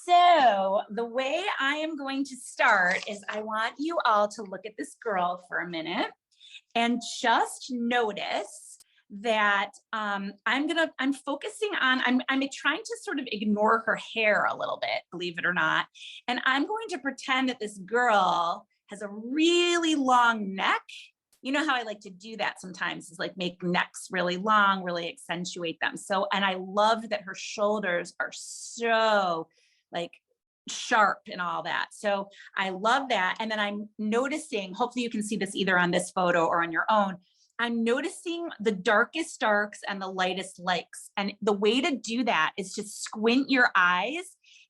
So the way I am going to start is I want you all to look at this girl for a minute and just notice that I'm focusing on, I'm trying to sort of ignore her hair a little bit, believe it or not. And I'm going to pretend that this girl has a really long neck. You know how I like to do that sometimes, is like make necks really long, really accentuate them. So, and I love that her shoulders are so like sharp and all that. So I love that. And then I'm noticing, hopefully you can see this either on this photo or on your own. I'm noticing the darkest darks and the lightest lights. And the way to do that is to squint your eyes.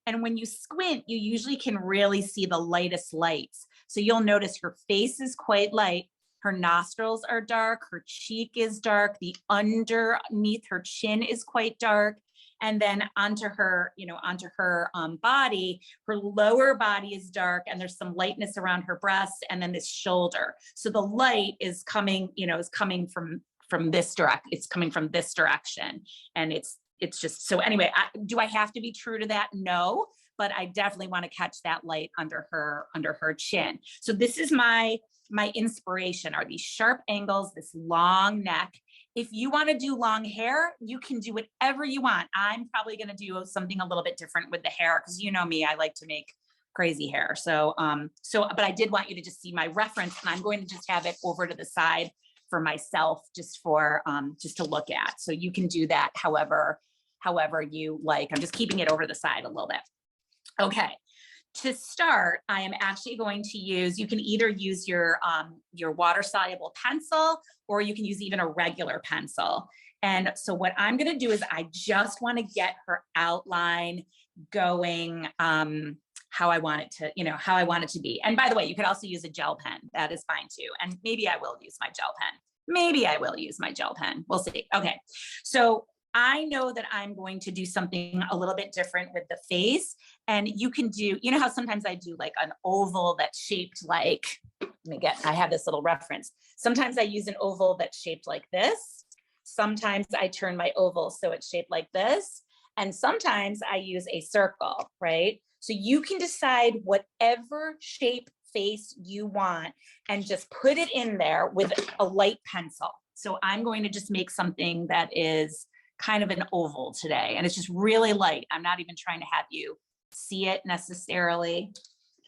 And when you squint, you usually can really see the lightest lights. So you'll notice her face is quite light. Her nostrils are dark. Her cheek is dark. The underneath her chin is quite dark. And then onto her, body, her lower body is dark, and there's some lightness around her breast, and then this shoulder. So the light is coming, from this it's coming from this direction, and it's just so. Anyway, do I have to be true to that? No, but I definitely want to catch that light under her chin. So this is my inspiration, are these sharp angles, this long neck. If you want to do long hair, you can do whatever you want. I'm probably going to do something a little bit different with the hair, because you know me, I like to make crazy hair. But I did want you to just see my reference, and I'm going to just have it over to the side for myself, just to look at. So you can do that however you like. I'm just keeping it over the side a little bit. Okay. To start, I am actually going to use, you can either use your water soluble pencil, or you can use even a regular pencil. And so what I'm going to do is I just want to get her outline going how I want it to be. And by the way, you could also use a gel pen. That is fine too. And maybe I will use my gel pen. We'll see. Okay. So I know that I'm going to do something a little bit different with the face. And you can do, you know how sometimes I do like an oval that's shaped like, I have this little reference. Sometimes I use an oval that's shaped like this. Sometimes I turn my oval so it's shaped like this. And sometimes I use a circle, right? So you can decide whatever shape face you want and just put it in there with a light pencil. So I'm going to just make something that is kind of an oval today, and it's just really light. I'm not even trying to have you see it necessarily.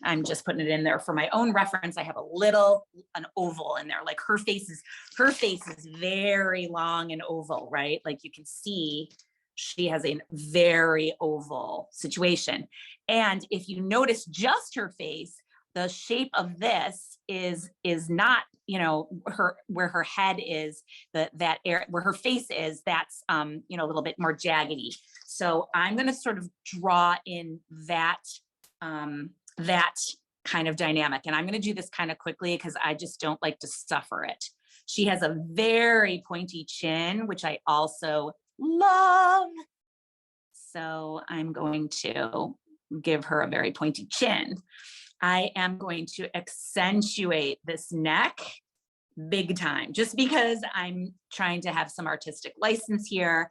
I'm just putting it in there for my own reference. I have an oval in there. Like her face is very long and oval, right? Like you can see she has a very oval situation. And if you notice just her face, the shape of this is not, where her head is, that area where her face is, that's, a little bit more jaggedy. So I'm going to sort of draw in that kind of dynamic. And I'm going to do this kind of quickly because I just don't like to suffer it. She has a very pointy chin, which I also love. So I'm going to give her a very pointy chin. I am going to accentuate this neck big time, just because I'm trying to have some artistic license here.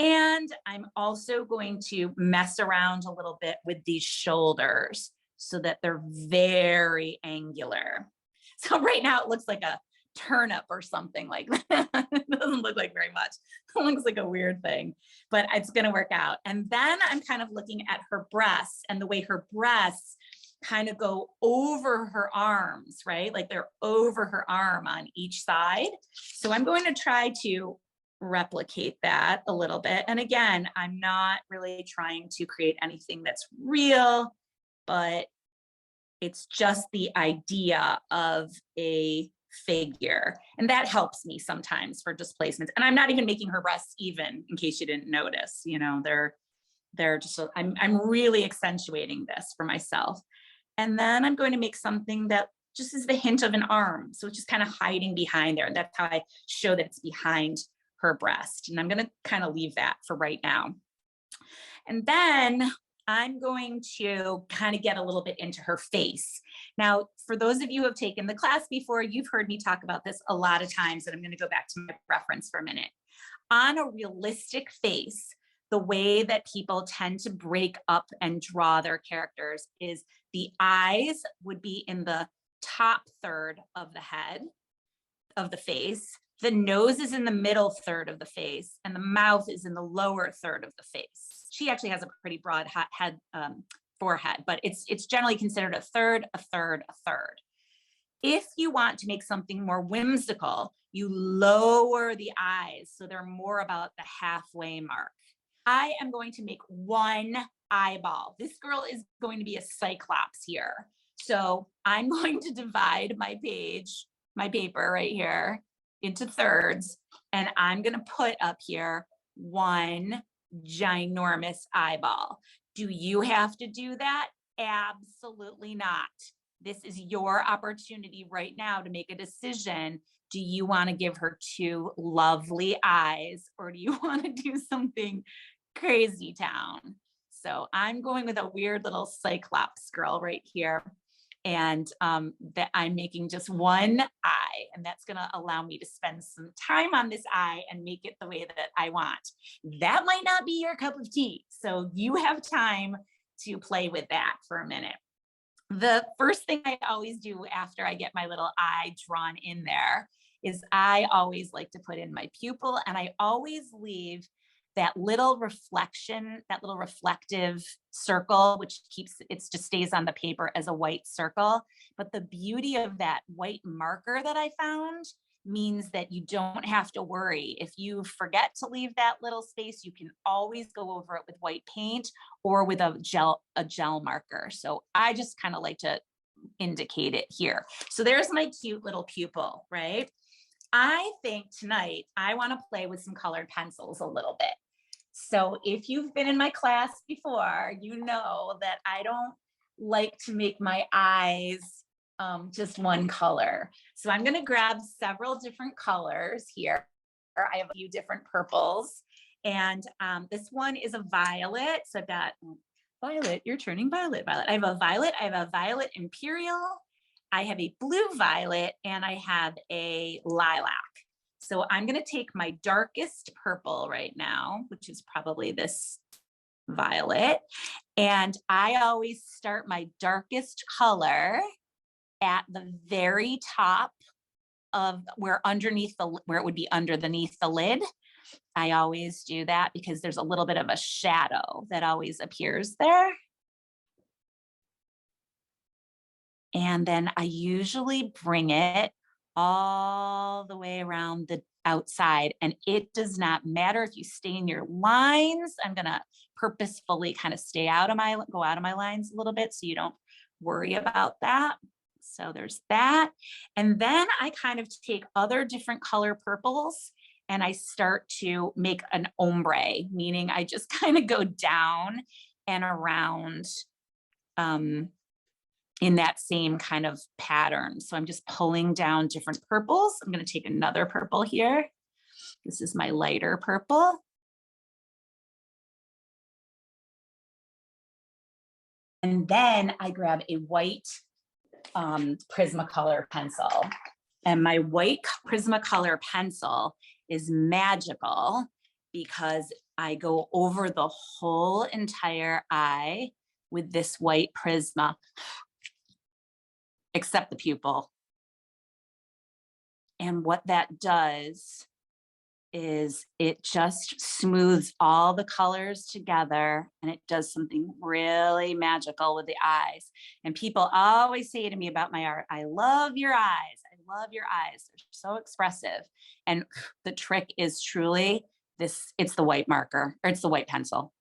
And I'm also going to mess around a little bit with these shoulders so that they're very angular. So right now it looks like a turnip or something like that. It doesn't look like very much. It looks like a weird thing, but it's going to work out. And then I'm kind of looking at her breasts and the way her breasts kind of go over her arms, right? Like they're over her arm on each side. So I'm going to try to replicate that a little bit. And again, I'm not really trying to create anything that's real, but it's just the idea of a figure. And that helps me sometimes for displacements. And I'm not even making her breasts even, in case you didn't notice, they're just, I'm really accentuating this for myself. And then I'm going to make something that just is the hint of an arm. So it's just kind of hiding behind there. And that's how I show that it's behind her breast. And I'm going to kind of leave that for right now. And then I'm going to kind of get a little bit into her face. Now, for those of you who have taken the class before, you've heard me talk about this a lot of times, and I'm going to go back to my reference for a minute. On a realistic face, the way that people tend to break up and draw their characters is the eyes would be in the top third of the head of the face. The nose is in the middle third of the face, and the mouth is in the lower third of the face. She actually has a pretty broad head, forehead, but it's generally considered a third, a third, a third. If you want to make something more whimsical, you lower the eyes so they're more about the halfway mark. I am going to make one eyeball. This girl is going to be a Cyclops here. So I'm going to divide my page, my paper right here, into thirds, and I'm going to put up here one ginormous eyeball. Do you have to do that? Absolutely not. This is your opportunity right now to make a decision. Do you want to give her two lovely eyes, or do you want to do something crazy town? So I'm going with a weird little Cyclops girl right here. And that I'm making just one eye, and that's going to allow me to spend some time on this eye and make it the way that I want. That might not be your cup of tea, so you have time to play with that for a minute. The first thing I always do after I get my little eye drawn in there is I always like to put in my pupil, and I always leave that little reflection, that little reflective circle, which keeps, it just stays on the paper as a white circle. But the beauty of that white marker that I found means that you don't have to worry. If you forget to leave that little space, you can always go over it with white paint or with a gel marker. So I just kind of like to indicate it here. So there's my cute little pupil, right? I think tonight I want to play with some colored pencils a little bit. So if you've been in my class before, you know that I don't like to make my eyes just one color. So I'm going to grab several different colors here. I have a few different purples, and this one is a violet. So I've got violet, you're turning violet, violet. I have a violet imperial, I have a blue violet, and I have a lilac. So I'm going to take my darkest purple right now, which is probably this violet. And I always start my darkest color at the very top of where it would be underneath the lid. I always do that because there's a little bit of a shadow that always appears there. And then I usually bring it all the way around the outside. And it does not matter if you stay in your lines. I'm going to purposefully kind of go out of my lines a little bit so you don't worry about that. So there's that. And then I kind of take other different color purples and I start to make an ombre, meaning I just kind of go down and around in that same kind of pattern. So I'm just pulling down different purples. I'm going to take another purple here. This is my lighter purple. And then I grab a white Prismacolor pencil. And my white Prismacolor pencil is magical because I go over the whole entire eye with this white Prisma, except the pupil. And what that does is it just smooths all the colors together, and it does something really magical with the eyes. And people always say to me about my art, I love your eyes. I love your eyes. They're so expressive. And the trick is truly this, it's the white marker, or it's the white pencil.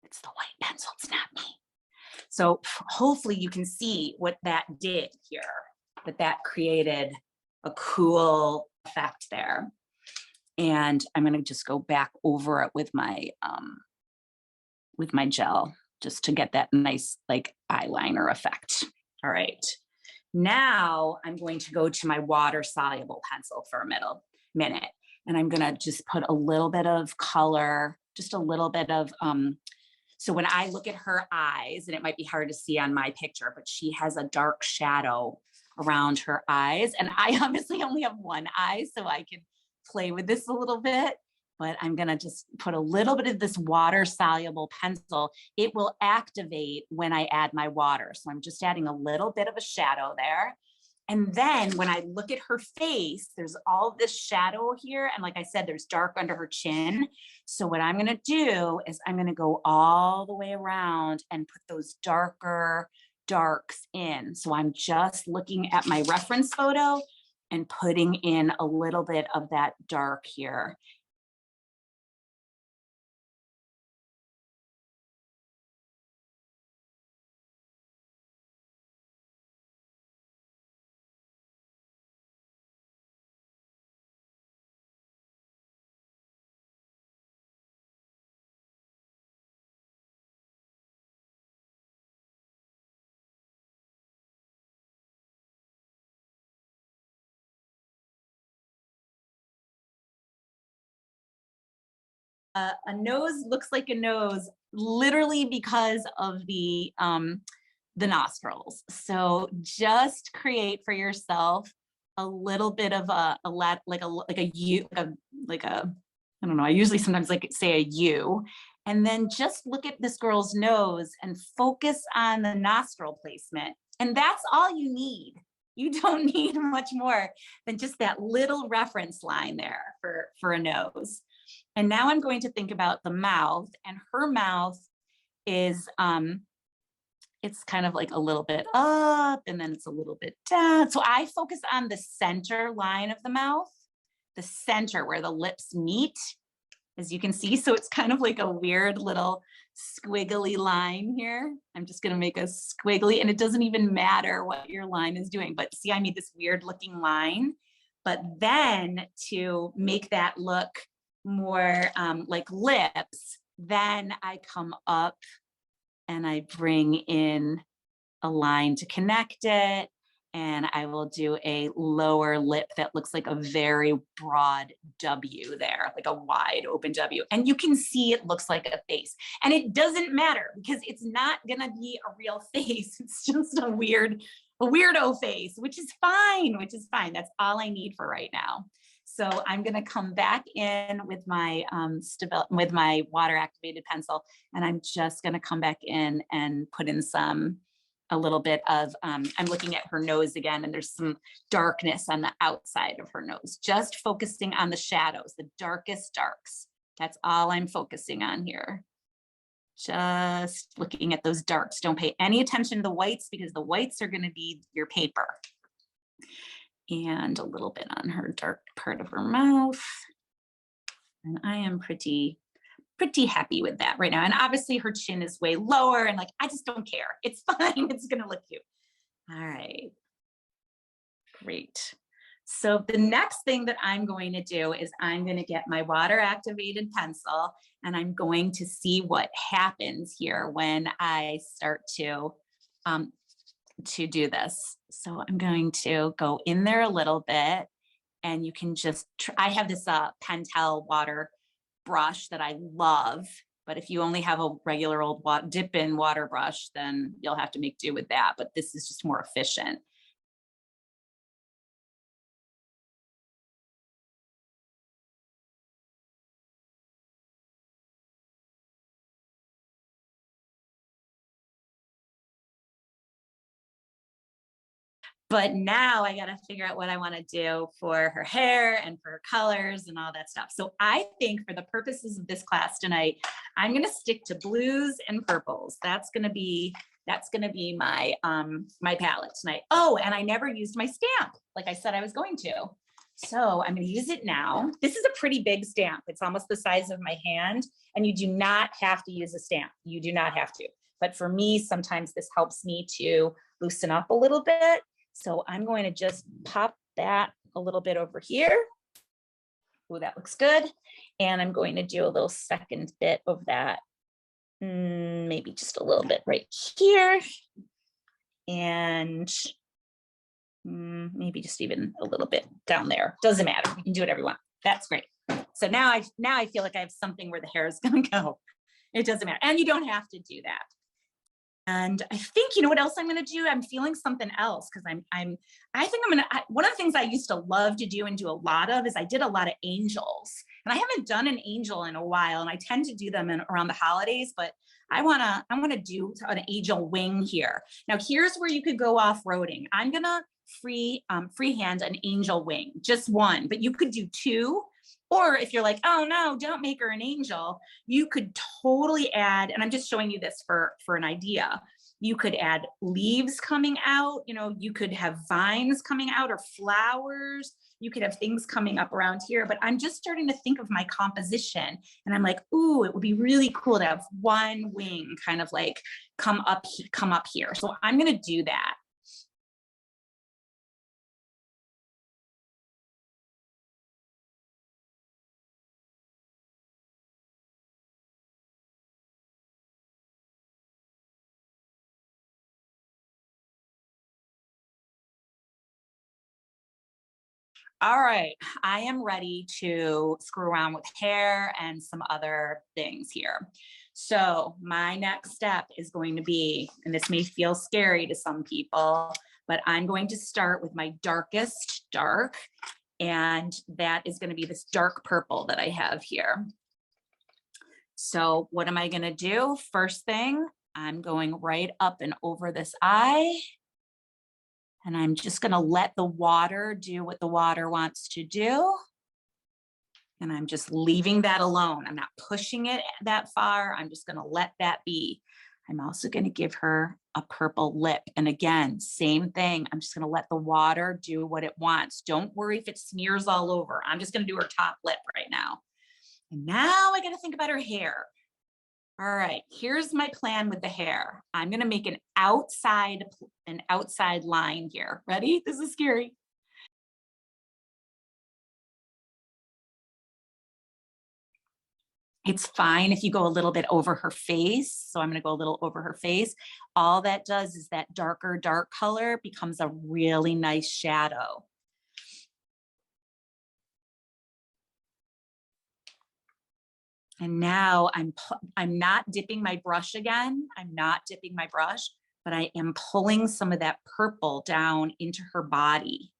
It's the white pencil, it's not me. So hopefully you can see what that did here, that created a cool effect there. And I'm going to just go back over it with my gel just to get that nice like eyeliner effect. All right. Now I'm going to go to my water soluble pencil for a minute. And I'm going to just put a little bit of color, just a little bit of, so when I look at her eyes, and it might be hard to see on my picture, but she has a dark shadow around her eyes. And I obviously only have one eye, so I can play with this a little bit. but I'm gonna just put a little bit of this water soluble pencil. It will activate when I add my water. So I'm just adding a little bit of a shadow there. And then when I look at her face, there's all this shadow here. And like I said, there's dark under her chin. So what I'm gonna do is I'm gonna go all the way around and put those darker darks in. So I'm just looking at my reference photo and putting in a little bit of that dark here. A nose looks like a nose literally because of the nostrils. So just create for yourself a little bit of like a U, like a I don't know. I usually sometimes like say a U, and then just look at this girl's nose and focus on the nostril placement, and that's all you need. You don't need much more than just that little reference line there for a nose. And now I'm going to think about the mouth, and her mouth is it's kind of like a little bit up and then it's a little bit down. So I focus on the center line of the mouth, the center where the lips meet, as you can see. So it's kind of like a weird little squiggly line here. I'm just gonna make a squiggly, and it doesn't even matter what your line is doing, but see, I made this weird looking line. But then to make that look more like lips, then I come up and I bring in a line to connect it, and I will do a lower lip that looks like a very broad W there, like a wide open W. And you can see it looks like a face. And it doesn't matter because it's not gonna be a real face. It's just a weirdo face, which is fine, That's all I need for right now. So I'm gonna come back in with my water activated pencil, and I'm just gonna come back in and put in a little bit of, I'm looking at her nose again, and there's some darkness on the outside of her nose, just focusing on the shadows, the darkest darks. That's all I'm focusing on here. Just looking at those darks. Don't pay any attention to the whites because the whites are gonna be your paper. And a little bit on her dark part of her mouth. And I am pretty happy with that right now. And obviously her chin is way lower, and like, I just don't care. It's fine, it's gonna look cute. All right, great. So the next thing that I'm going to do is I'm gonna get my water activated pencil, and I'm going to see what happens here when I start to do this. So I'm going to go in there a little bit, and you can just, I have this Pentel water brush that I love, but if you only have a regular old dip-in water brush, then you'll have to make do with that, but this is just more efficient. But now I got to figure out what I want to do for her hair and for her colors and all that stuff. So I think for the purposes of this class tonight, I'm going to stick to blues and purples. That's going to be my my palette tonight. Oh, and I never used my stamp like I said I was going to. So I'm going to use it now. This is a pretty big stamp. It's almost the size of my hand, and you do not have to use a stamp. You do not have to. But for me, sometimes this helps me to loosen up a little bit. So I'm going to just pop that a little bit over here. Oh, that looks good. And I'm going to do a little second bit of that. Maybe just a little bit right here. And maybe just even a little bit down there. Doesn't matter. You can do whatever you want. That's great. So now I feel like I have something where the hair is going to go. It doesn't matter. And you don't have to do that. And I think, you know what else I'm going to do? I'm feeling something else because I think I'm going to, one of the things I used to love to do and do a lot of is I did a lot of angels, and I haven't done an angel in a while. And I tend to do them around the holidays, but I want to do an angel wing here. Now, here's where you could go off-roading. I'm going to freehand an angel wing, just one, but you could do two. Or if you're like, oh no, don't make her an angel, you could totally add, and I'm just showing you this for an idea. You could add leaves coming out, you know, you could have vines coming out or flowers. You could have things coming up around here, but I'm just starting to think of my composition, and I'm like, ooh, it would be really cool to have one wing kind of like come up here. So I'm going to do that. All right, I am ready to screw around with hair and some other things here. So my next step is going to be, and this may feel scary to some people, but I'm going to start with my darkest dark, and that is going to be this dark purple that I have here. So what am I going to do? First thing, I'm going right up and over this eye. And I'm just going to let the water do what the water wants to do. And I'm just leaving that alone. I'm not pushing it that far. I'm just going to let that be. I'm also going to give her a purple lip. And again, same thing. I'm just going to let the water do what it wants. Don't worry if it smears all over. I'm just going to do her top lip right now. And now I got to think about her hair. All right, here's my plan with the hair. I'm going to make an outside line here. Ready? This is scary. It's fine if you go a little bit over her face. So I'm going to go a little over her face. All that does is that darker dark color becomes a really nice shadow. And now I'm not dipping my brush again. I'm not dipping my brush, but I am pulling some of that purple down into her body.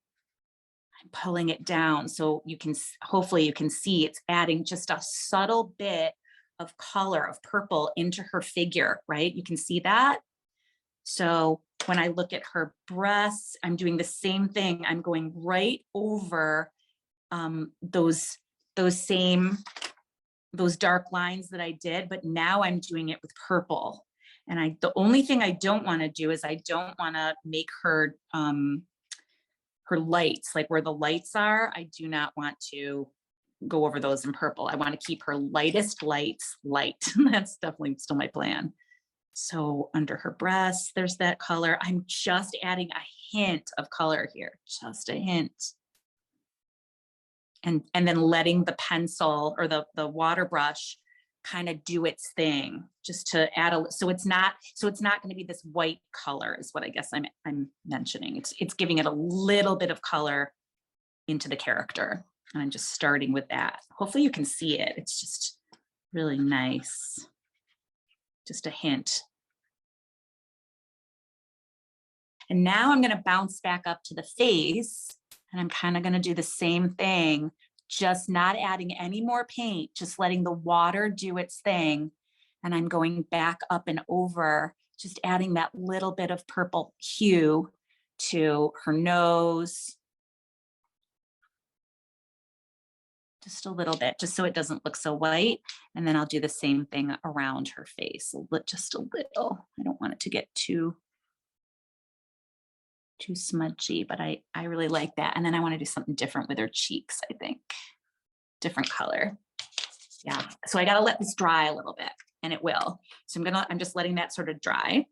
I'm pulling it down so you can, hopefully you can see it's adding just a subtle bit of color of purple into her figure, right? You can see that. So when I look at her breasts, I'm doing the same thing. I'm going right over those dark lines that I did, but now I'm doing it with purple. And the only thing I don't want to do is I don't want to make her her lights, like where the lights are. I do not want to go over those in purple. I want to keep her lightest lights light. That's definitely still my plan. So under her breasts, there's that color. I'm just adding a hint of color here, just a hint. And then letting the pencil or the water brush kind of do its thing, just to add so it's not going to be this white color is what I guess I'm mentioning. It's giving it a little bit of color into the character. And I'm just starting with that. Hopefully you can see it. It's just really nice. Just a hint. And now I'm going to bounce back up to the face, and I'm kind of going to do the same thing, just not adding any more paint, just letting the water do its thing. And I'm going back up and over, just adding that little bit of purple hue to her nose. Just a little bit, just so it doesn't look so white. And then I'll do the same thing around her face, just a little. I don't want it to get too smudgy, but I really like that. And then I want to do something different with her cheeks, I think. Different color. Yeah. So I got to let this dry a little bit, and it will. So I'm just letting that sort of dry.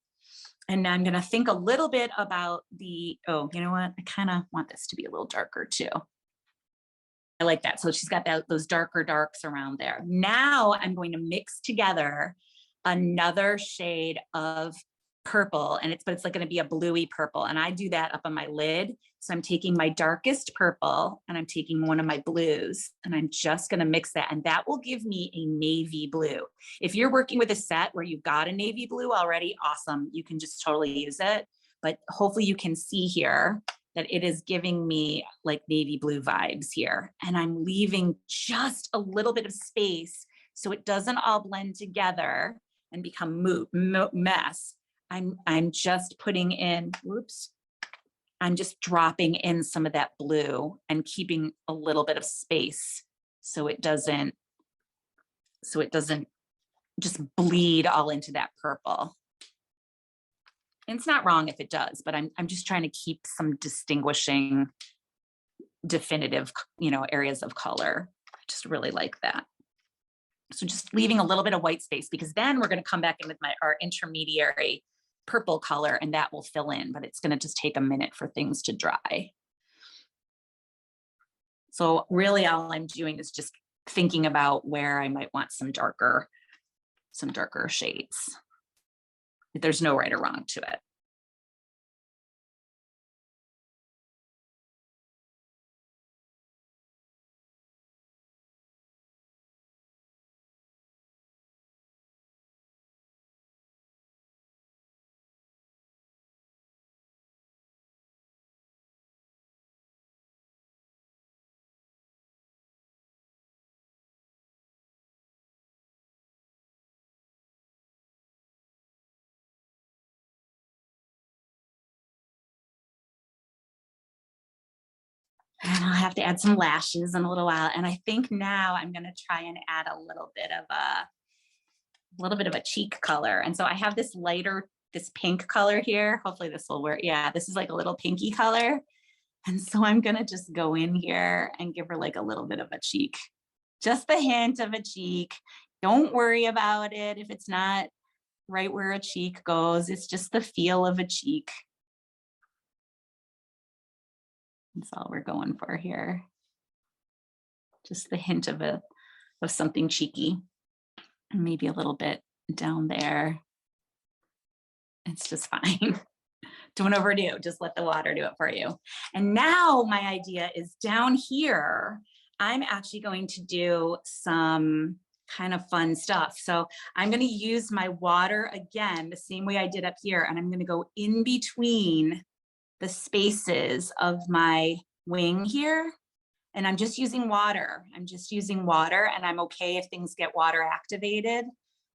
And now I'm going to think a little bit about you know what? I kind of want this to be a little darker too. I like that. So she's got those darker darks around there. Now I'm going to mix together another shade of purple, and but it's like going to be a bluey purple. And I do that up on my lid. So I'm taking my darkest purple and I'm taking one of my blues and I'm just going to mix that. And that will give me a navy blue. If you're working with a set where you've got a navy blue already, awesome. You can just totally use it. But hopefully you can see here that it is giving me like navy blue vibes here. And I'm leaving just a little bit of space so it doesn't all blend together and become mess. I'm just putting in, whoops, I'm just dropping in some of that blue and keeping a little bit of space so it doesn't just bleed all into that purple. And it's not wrong if it does, but I'm just trying to keep some distinguishing, definitive, areas of color. I just really like that. So just leaving a little bit of white space, because then we're going to come back in with our intermediary purple color and that will fill in, but it's going to just take a minute for things to dry. So really all I'm doing is just thinking about where I might want some darker shades. There's no right or wrong to it. And I'll have to add some lashes in a little while. And I think now I'm going to try and add a little bit of a cheek color. And so I have this pink color here. Hopefully this will work. Yeah, this is like a little pinky color. And so I'm going to just go in here and give her like a little bit of a cheek, just the hint of a cheek. Don't worry about it if it's not right where a cheek goes. It's just the feel of a cheek. That's all we're going for here. Just the hint of something cheeky, and maybe a little bit down there. It's just fine. Don't overdo, just let the water do it for you. And now my idea is down here, I'm actually going to do some kind of fun stuff. So I'm going to use my water again, the same way I did up here. And I'm going to go in between the spaces of my wing here. And I'm just using water. And I'm okay if things get water activated.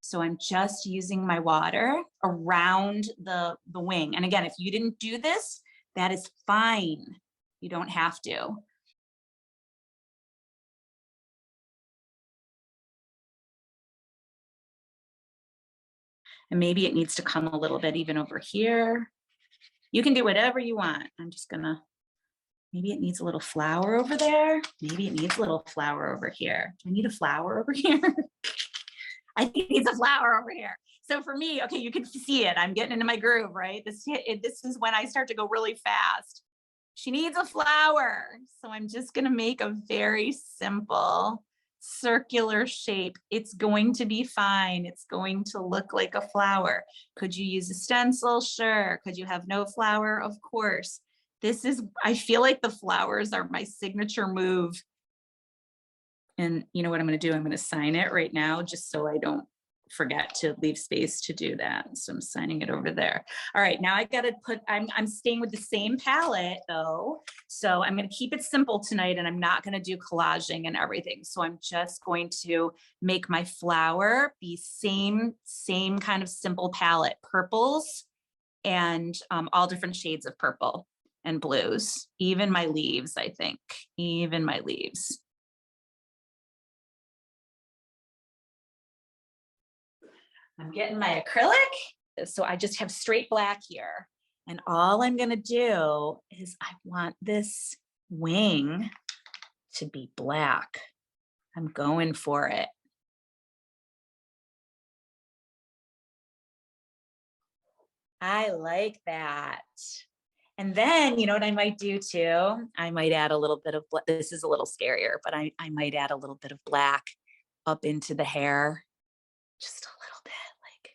So I'm just using my water around the wing. And again, if you didn't do this, that is fine. You don't have to. And maybe it needs to come a little bit even over here. You can do whatever you want. I'm just gonna, maybe it needs a little flower over there. Maybe it needs a little flower over here. Do I need a flower over here? I think it needs a flower over here. So for me, okay, you can see it. I'm getting into my groove, right? This is when I start to go really fast. She needs a flower. So I'm just gonna make a very simple circular shape. It's going to be fine. It's going to look like a flower. Could you use a stencil? Sure. Could you have no flower? Of course. I feel like the flowers are my signature move. And you know what I'm going to do? I'm going to sign it right now, just so I don't forget to leave space to do that. So I'm signing it over there. All right, now I got to I'm staying with the same palette though. So I'm going to keep it simple tonight, and I'm not going to do collaging and everything. So I'm just going to make my flower be same kind of simple palette, purples and all different shades of purple and blues, even my leaves, I think, even my leaves. I'm getting my acrylic. So I just have straight black here. And all I'm going to do is I want this wing to be black. I'm going for it. I like that. And then, you know what I might do too? I might add a little bit of, this is a little scarier, but I might add a little bit of black up into the hair. Just a little bit, like,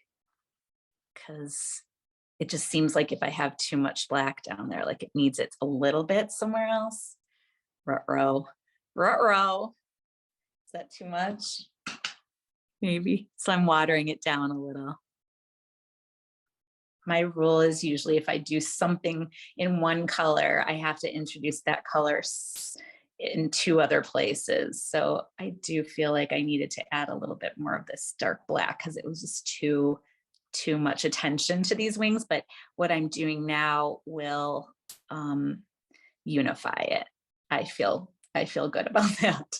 because it just seems like if I have too much black down there, like it needs it a little bit somewhere else. Ruh-roh, ruh-roh. Is that too much? Maybe. So I'm watering it down a little. My rule is usually if I do something in one color, I have to introduce that color in two other places. So I do feel like I needed to add a little bit more of this dark black because it was just too much attention to these wings. But what I'm doing now will unify it. I feel good about that.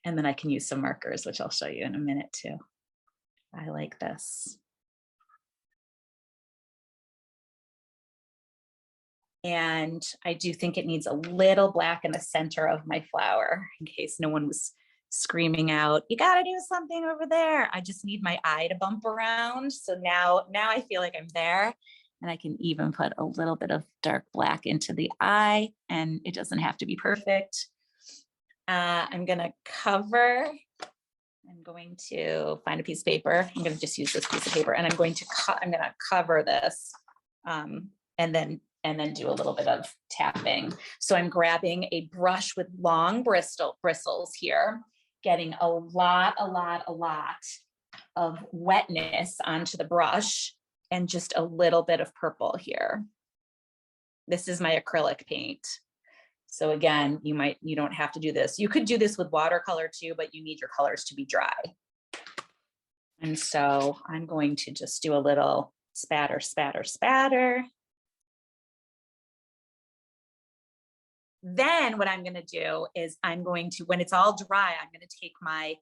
And then I can use some markers, which I'll show you in a minute too. I like this. And I do think it needs a little black in the center of my flower in case no one was screaming out, you got to do something over there. I just need my eye to bump around. So now I feel like I'm there, and I can even put a little bit of dark black into the eye, and it doesn't have to be perfect. I'm going to cover. I'm going to find a piece of paper. I'm going to just use this piece of paper, and I'm going to cover this, and then do a little bit of tapping. So I'm grabbing a brush with long bristles here, getting a lot of wetness onto the brush, and just a little bit of purple here. This is my acrylic paint. So again, you don't have to do this. You could do this with watercolor too, but you need your colors to be dry. And so I'm going to just do a little spatter, spatter, spatter. Then what I'm going to do is when it's all dry, I'm going to take my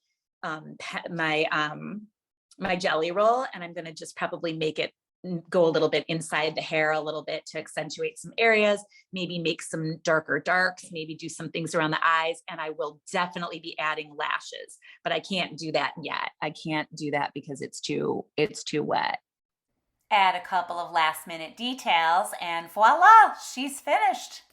my jelly roll, and I'm going to just probably make it go a little bit inside the hair a little bit to accentuate some areas, maybe make some darker darks, maybe do some things around the eyes. And I will definitely be adding lashes, but I can't do that yet. I can't do that because it's too wet. Add a couple of last minute details and voila, she's finished.